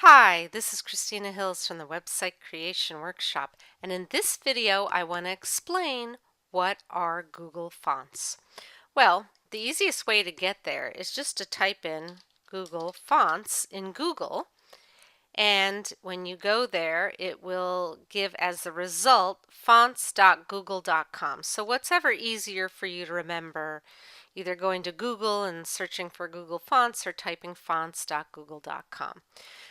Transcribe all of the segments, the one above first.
Hi, this is Christina Hills from the Website Creation Workshop, and in this video I want to explain what are Google Fonts. Well, the easiest way to get there is just to type in Google Fonts in Google, and when you go there it will give as the result fonts.google.com. So what's ever easier for you to remember, either going to Google and searching for Google Fonts or typing fonts.google.com.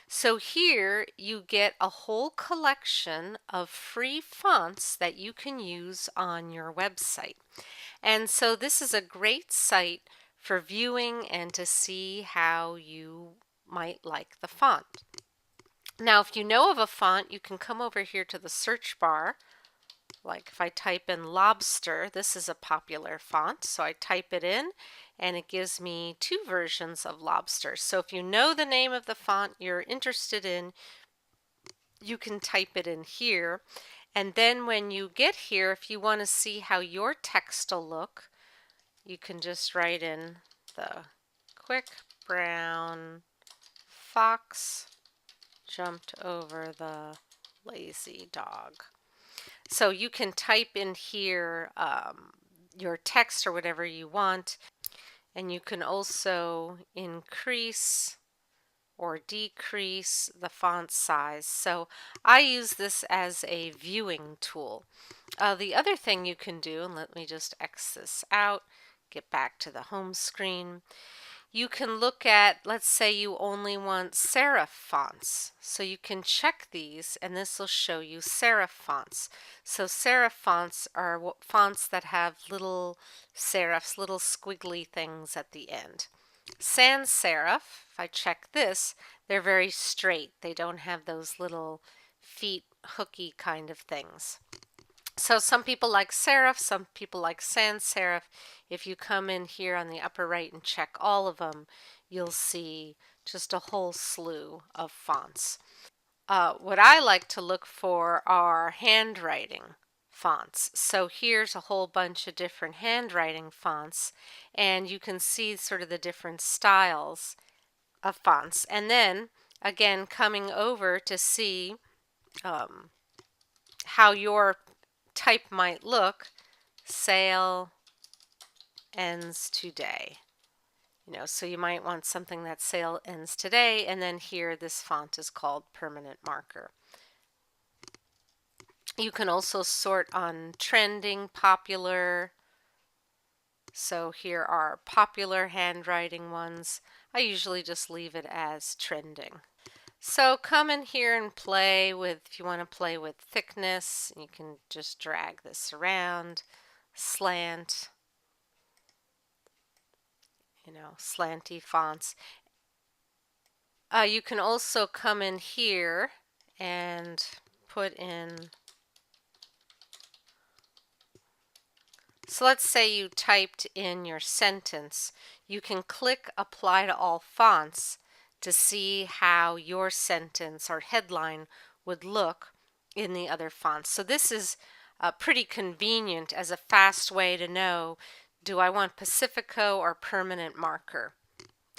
So here you get a whole collection of free fonts that you can use on your website. And so this is a great site for viewing and to see how you might like the font. Now, if you know of a font, you can come over here to the search bar. Like if I type in lobster, this is a popular font, so I type it in and it gives me two versions of lobster. So if you know the name of the font you're interested in, you can type it in here. And then when you get here, if you want to see how your text will look, you can just write in the quick brown fox jumped over the lazy dog. So you can type in here your text or whatever you want, and you can also increase or decrease the font size. So I use this as a viewing tool. The other thing you can do, and let me just X this out, get back to the home screen. You can look at, let's say you only want serif fonts. So you can check these and this will show you serif fonts. So serif fonts are fonts that have little serifs, little squiggly things at the end. Sans serif, if I check this, they're very straight. They don't have those little feet hooky kind of things. So some people like serif, some people like sans serif. If you come in here on the upper right and check all of them, you'll see just a whole slew of fonts. What I like to look for are handwriting fonts. So here's a whole bunch of different handwriting fonts, and you can see sort of the different styles of fonts. And then again, coming over to see how your type might look, sale ends today. So you might want something that sale ends today, and then here this font is called permanent marker. You can also sort on trending, popular. So here are popular handwriting ones. I usually just leave it as trending. So come in here and play with, if you want to play with thickness, you can just drag this around, slant, slanty fonts. You can also come in here and put in, so let's say you typed in your sentence. You can click Apply to All Fonts to see how your sentence or headline would look in the other fonts. So this is pretty convenient as a fast way to know, do I want Pacifico or permanent marker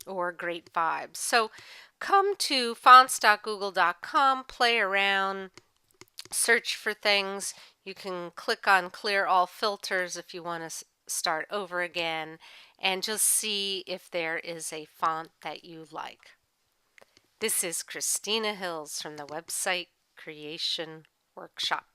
or Great Vibes? So come to fonts.google.com, play around, search for things. You can click on Clear All Filters if you want to start over again, and just see if there is a font that you like. This is Christina Hills from the Website Creation Workshop.